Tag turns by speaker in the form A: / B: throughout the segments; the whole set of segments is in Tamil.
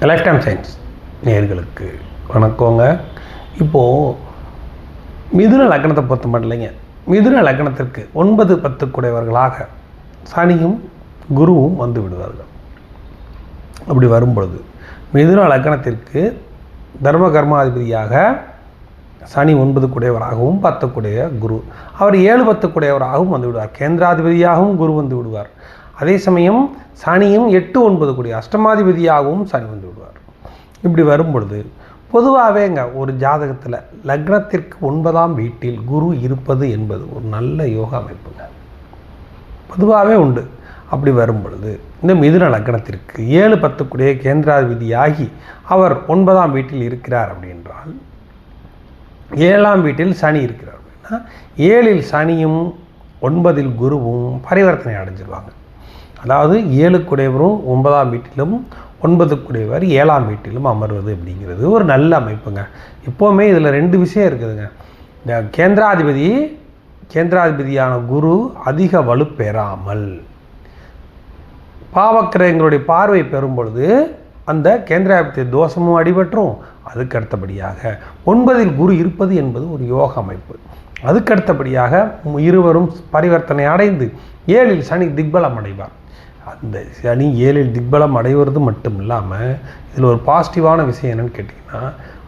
A: லைஃப் டைம் சயின்ஸ் நேயர்களுக்கு வணக்கங்க. இப்போது மிதுன லக்னத்தை பொறுத்த மட்டும் இல்லைங்க, மிதுன லக்னத்திற்கு 9-10 குடையவர்களாக சனியும் குருவும் வந்து விடுவார்கள். அப்படி வரும்பொழுது மிதுன லக்னத்திற்கு தர்ம கர்மாதிபதியாக சனி 9 குடையவராகவும் 10 குடைய குரு, அவர் 7-10 குடையவராகவும் வந்து விடுவார். கேந்திராதிபதியாகவும் குரு வந்து விடுவார். அதே சமயம் சனியும் 8-9 கூடிய அஷ்டமாதிபதியாகவும் சனி வந்து விடுவார். இப்படி வரும்பொழுது பொதுவாகவேங்க ஒரு ஜாதகத்தில் லக்னத்திற்கு 9ஆம் வீட்டில் குரு இருப்பது என்பது ஒரு நல்ல யோகா அமைப்புங்க, பொதுவாகவே உண்டு. அப்படி வரும்பொழுது இந்த மிதுன லக்னத்திற்கு 7-10 கூடிய கேந்திராதிபதியாகி அவர் 9ஆம் வீட்டில் இருக்கிறார் அப்படின்றால், 7ஆம் வீட்டில் சனி இருக்கிறார் அப்படின்னா 7இல் சனியும் 9இல் குருவும் பரிவர்த்தனை அடைஞ்சிருவாங்க. அதாவது 7 குடையவரும் 9ஆம் வீட்டிலும் 9 குடையவர் 7ஆம் வீட்டிலும் அமர்வது அப்படிங்கிறது ஒரு நல்ல அமைப்புங்க. எப்போவுமே இதில் 2 விஷயம் இருக்குதுங்க. இந்த கேந்திராதிபதியான குரு அதிக வலு பெறாமல் பாவக்கிரகங்களுடைய பார்வை பெறும் பொழுது அந்த கேந்திராதிபதி தோஷமும் அடிபற்றும். அதுக்கு அடுத்தபடியாக 9இல் குரு இருப்பது என்பது ஒரு யோக அமைப்பு. அதுக்கு அடுத்தபடியாக இருவரும் பரிவர்த்தனை அடைந்து 7இல் சனி திக்பலம் அடைவார். அந்த சனி 7இல் திக்பலம் அடைவது மட்டும் இல்லாமல் இதில் ஒரு பாசிட்டிவான விஷயம் என்னென்னு கேட்டிங்கன்னா,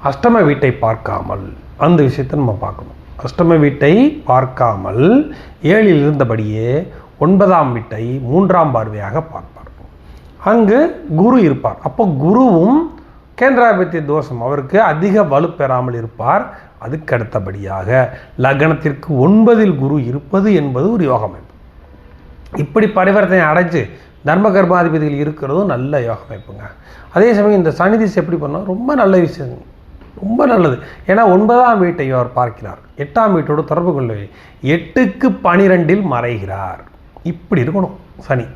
A: அஷ்டம வீட்டை பார்க்காமல் அந்த விஷயத்தை நம்ம பார்க்கணும். அஷ்டம வீட்டை பார்க்காமல் 7இல் இருந்தபடியே 9ஆம் வீட்டை 3ஆம் பார்வையாக பார்ப்பார். அங்கு குரு இருப்பார். அப்போ குருவும் கேந்திராதிபத்திய தோஷம், அவருக்கு அதிக வலு பெறாமல் இருப்பார். அதுக்கு அடுத்தபடியாக லக்னத்திற்கு 9இல் குரு இருப்பது என்பது ஒரு யோக அமைப்பு. இப்படி பரிவர்த்தனை அடைஞ்சு தர்ம கர்மாதிபதிகள் இருக்கிறதும் நல்ல யோக அமைப்புங்க. அதே சமயம் இந்த சனி திசை எப்படி பண்ணால் ரொம்ப நல்ல விஷயம், ரொம்ப நல்லது. ஏன்னா 9ஆம் வீட்டை அவர் பார்க்கிறார், 8ஆம் வீட்டோடு தொடர்பு கொள்ளவே 8க்கு 12இல் மறைகிறார். இப்படி இருக்கணும். சனி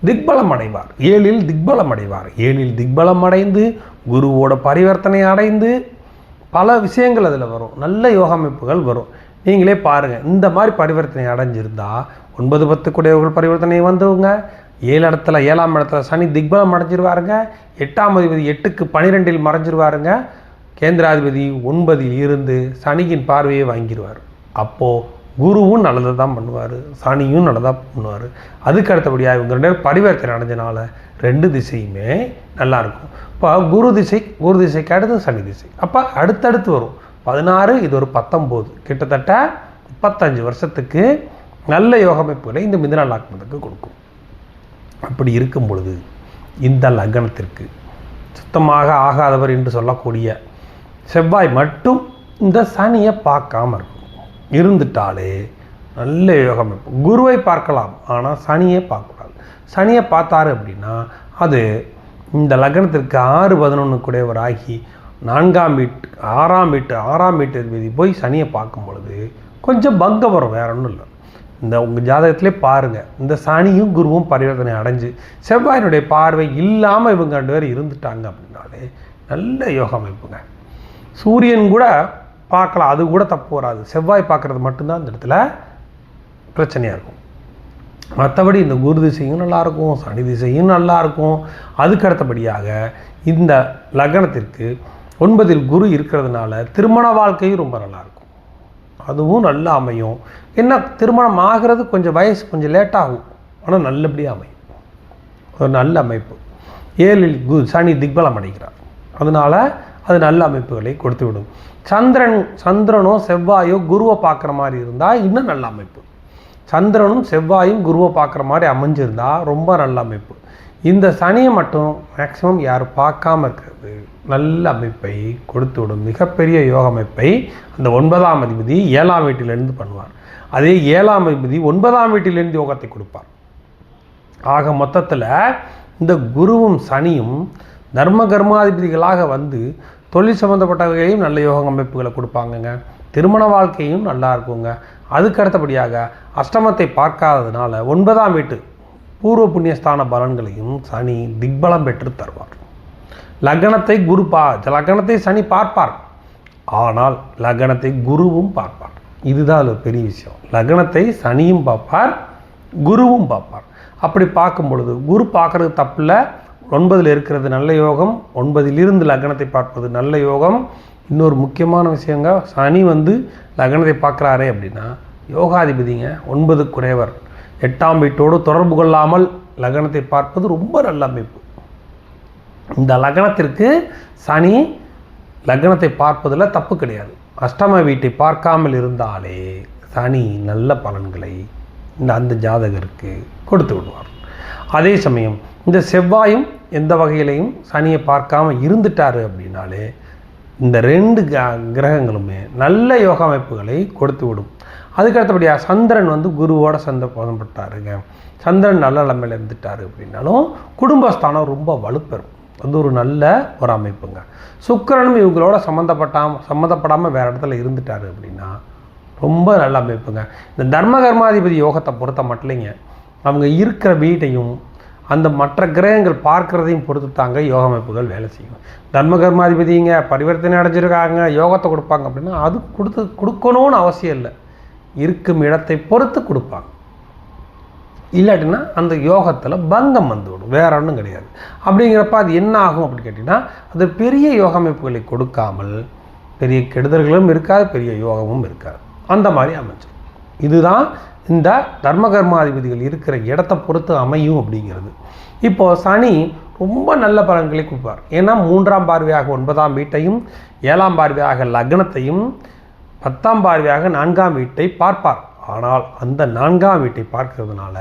A: திக்பலம் அடைவார், 7இல் திக்பலம் அடைவார். 7இல் திக்பலம் அடைந்து குருவோட பரிவர்த்தனை அடைந்து பல விஷயங்கள் அதில் வரும், நல்ல யோக அமைப்புகள் வரும். நீங்களே பாருங்கள், இந்த மாதிரி பரிவர்த்தனை அடைஞ்சிருந்தால் 9-10 குடையவர்கள் பரிவர்த்தனை வந்தவங்க 7ஆம் இடத்துல சனி திக்பலம் அடைஞ்சிருவாருங்க. 8ஆம் அதிபதி 8க்கு 12இல் மறைஞ்சிருவாருங்க. கேந்திராதிபதி 9இல் இருந்து சனியின் பார்வையை வாங்கிடுவார். அப்போது குருவும் நல்லதை தான் பண்ணுவார், சனியும் நல்லதாக பண்ணுவார். அதுக்கு அடுத்தபடியாக இவங்க 2 பேர் பரிவர்த்தனை அடைஞ்சனால 2 திசையுமே நல்லாயிருக்கும். இப்போ குரு திசைக்கு அடுத்து சனி திசை, அப்போ அடுத்தடுத்து வரும் 16, இது ஒரு 19, கிட்டத்தட்ட 35 வருஷத்துக்கு நல்ல யோக அமைப்புகளை இந்த மிதுன லக்னத்துக்கு கொடுக்கும். அப்படி இருக்கும் பொழுது இந்த லக்னத்திற்கு சுத்தமாக ஆகாதவர் என்று சொல்லக்கூடிய செவ்வாய் மட்டும் இந்த சனியை பார்க்காம இருக்கும். இருந்துட்டாலே நல்ல யோக அமைப்பு. குருவை பார்க்கலாம், ஆனால் சனியை பார்க்கக்கூடாது. சனியை பார்த்தாரு அப்படின்னா அது இந்த லக்னத்திற்கு 6-11 குடையவராகி 4ஆம் வீட்டு 6ஆம் வீட்டு அதிபதி போய் சனியை பார்க்கும் பொழுது கொஞ்சம் பங்கம் வரும், வேற ஒன்றும் இல்லை. இந்த உங்கள் ஜாதகத்திலே பாருங்கள், இந்த சனியும் குருவும் பரிவர்த்தனை அடைஞ்சு செவ்வாயினுடைய பார்வை இல்லாமல் இவங்க 2 பேர் இருந்துட்டாங்க அப்படின்னாலே நல்ல யோக அமைப்புங்க. சூரியன் கூட பார்க்கலாம், அது கூட தப்பு வராது. செவ்வாய் பார்க்குறது மட்டும்தான் இந்த இடத்துல பிரச்சனையாக இருக்கும். மற்றபடி இந்த குரு திசையும் நல்லாயிருக்கும், சனி திசையும் நல்லாயிருக்கும். அதுக்கு அடுத்தபடியாக இந்த லக்னத்திற்கு 9இல் குரு இருக்கிறதுனால திருமண வாழ்க்கையும் ரொம்ப நல்லாயிருக்கும், அதுவும் நல்லா அமையும். என்ன, திருமணம் ஆகிறது கொஞ்சம் வயசு கொஞ்சம் லேட்டாகும், ஆனால் நல்லபடியாக அமையும். ஒரு நல்ல அமைப்பு. 7இல் சனி திக்பலம் அடைகிறார், அதனால் அது நல்ல அமைப்புகளை கொடுத்து விடும். சந்திரனோ செவ்வாயோ குருவை பார்க்குற மாதிரி இருந்தால் இன்னும் நல்ல அமைப்பு. சந்திரனும் செவ்வாயும் குருவை பார்க்குற மாதிரி அமைஞ்சிருந்தால் ரொம்ப நல்ல அமைப்பு. இந்த சனியை மட்டும் மேக்சிமம் யாரும் பார்க்காம இருக்கிறது நல்ல அமைப்பை கொடுத்து விடும். மிகப்பெரிய யோக அமைப்பை அந்த 9ஆம் அதிபதி 7ஆம் வீட்டிலிருந்து பண்ணுவார். அதே 7ஆம் அதிபதி 9ஆம் வீட்டிலிருந்து யோகத்தை கொடுப்பார். ஆக மொத்தத்தில் இந்த குருவும் சனியும் தர்ம கர்மாதிபதிகளாக வந்து தொழில் சம்மந்தப்பட்டவர்களையும் நல்ல யோக அமைப்புகளை கொடுப்பாங்கங்க. திருமண வாழ்க்கையும் நல்லா இருக்குங்க. அதுக்கு அடுத்தபடியாக அஷ்டமத்தை பார்க்காததுனால 9ஆம் வீட்டு பூர்வ புண்ணியஸ்தான பலன்களையும் சனி திக்பலம் பெற்று தருவார். லக்னத்தை சனி பார்ப்பார், ஆனால் லக்னத்தை குருவும் பார்ப்பார். இதுதான் அது பெரிய விஷயம். லக்னத்தை சனியும் பார்ப்பார், குருவும் பார்ப்பார். அப்படி பார்க்கும் பொழுது குரு பார்க்குறது தப்பில்லை, 9ல் இருக்கிறது நல்ல யோகம், 9லிருந்து லக்னத்தை பார்ப்பது நல்ல யோகம். இன்னொரு முக்கியமான விஷயங்க, சனி லக்னத்தை பார்க்குறாரே அப்படின்னா யோகாதிபதிங்க, 9 குறைவர், 8ஆம் வீட்டோடு தொடர்பு கொள்ளாமல் லக்னத்தை பார்ப்பது ரொம்ப நல்ல அமைப்பு. இந்த லக்னத்திற்கு சனி லக்னத்தை பார்ப்பதில் தப்பு கிடையாது. அஷ்டம வீட்டை பார்க்காமல் இருந்தாலே சனி நல்ல பலன்களை அந்த ஜாதகருக்கு கொடுத்து விடுவார். அதே சமயம் இந்த செவ்வாயும் எந்த வகையிலையும் சனியை பார்க்காம இருந்துட்டாரு அப்படின்னாலே இந்த 2 கிரகங்களுமே நல்ல யோக அமைப்புகளை கொடுத்து விடும். அதுக்கு அடுத்தபடியாக சந்திரன் குருவோட சந்தப்பட்டாருங்க, சந்திரன் நல்ல நிலைமையில் இருந்துட்டாரு அப்படின்னாலும் குடும்பஸ்தானம் ரொம்ப வலுப்பெறும். ஒரு நல்ல ஒரு அமைப்புங்க. சுக்கிரனும் இவங்களோட சம்மந்தப்படாமல் வேறு இடத்துல இருந்துட்டாரு அப்படின்னா ரொம்ப நல்ல அமைப்புங்க. இந்த தர்ம கர்மாதிபதி யோகத்தை பொறுத்த மட்டும் அவங்க இருக்கிற வீட்டையும் அந்த மற்ற கிரகங்கள் பார்க்குறதையும் பொறுத்து தாங்க யோக அமைப்புகள் வேலை செய்யும். தர்ம கர்மாதிபதிங்க பரிவர்த்தனை அடைஞ்சிருக்காங்க, யோகத்தை கொடுப்பாங்க அப்படின்னா அது கொடுக்கணும்னு அவசியம் இல்லை, இருக்கும் இடத்தை பொறுத்து கொடுப்பாங்க. இல்லாட்டினா அந்த யோகத்தில் பங்கம் வந்துவிடும், வேற ஒன்றும் கிடையாது. அப்படிங்கிறப்ப அது என்ன ஆகும் அப்படின்னு கேட்டிங்கன்னா, அது பெரிய யோக அமைப்புகளை கொடுக்காமல் பெரிய கெடுதல்களும் இருக்காது, பெரிய யோகமும் இருக்காது, அந்த மாதிரி அமைச்சிடும். இதுதான் இந்த தர்ம கர்மாதிபதிகள் இருக்கிற இடத்தை பொறுத்து அமையும் அப்படிங்கிறது. இப்போது சனி ரொம்ப நல்ல பலன்களை கொடுப்பார். ஏன்னா 3ஆம் பார்வையாக 9ஆம் வீட்டையும், 7ஆம் பார்வையாக லக்னத்தையும், 10ஆம் பார்வையாக 4ஆம் வீட்டை பார்ப்பார். ஆனால் அந்த 4ஆம் வீட்டை பார்க்கறதுனால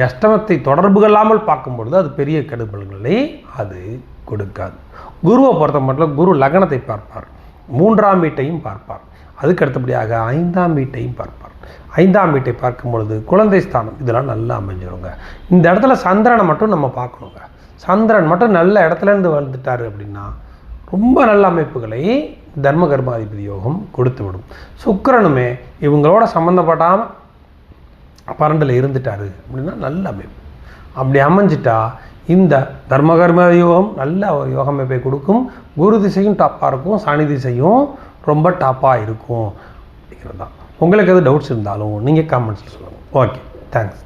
A: அஷ்டமத்தை தொடர்பு கொள்ளாமல் பார்க்கும்பொழுது அது பெரிய கெடுபல்களை அது கொடுக்காது. குருவை பொறுத்த மட்டும் குரு லக்னத்தை பார்ப்பார், 3ஆம் வீட்டையும் பார்ப்பார், அதுக்கு அடுத்தபடியாக 5ஆம் வீட்டையும் பார்ப்பார். 5ஆம் வீட்டை பார்க்கும் பொழுது குழந்தை ஸ்தானம் இதெல்லாம் நல்லா அமைஞ்சிருங்க. இந்த இடத்துல சந்திரனை மட்டும் நம்ம பார்க்கணுங்க. சந்திரன் மட்டும் நல்ல இடத்துலேருந்து வந்துட்டார் அப்படின்னா ரொம்ப நல்ல அமைப்புகளை தர்ம கர்மாதிபதி யோகம் கொடுத்து விடும். சுக்கிரனுமே இவங்களோட சம்மந்தப்படாமல் 12ல் இருந்துட்டாரு அப்படின்னா நல்ல அமைப்பு. அப்படி அமைஞ்சிட்டா இந்த தர்ம கர்மாதிபதி யோகம் நல்ல ஒரு யோக அமைப்பை கொடுக்கும். குரு திசையும் டாப்பாக இருக்கும், சனி திசையும் ரொம்ப டாப்பாக இருக்கும் அப்படிங்கிறது தான். உங்களுக்கு எது டவுட்ஸ் இருந்தாலும் நீங்கள் காமெண்ட்ஸில் சொல்லுங்கள். Okay, thanks.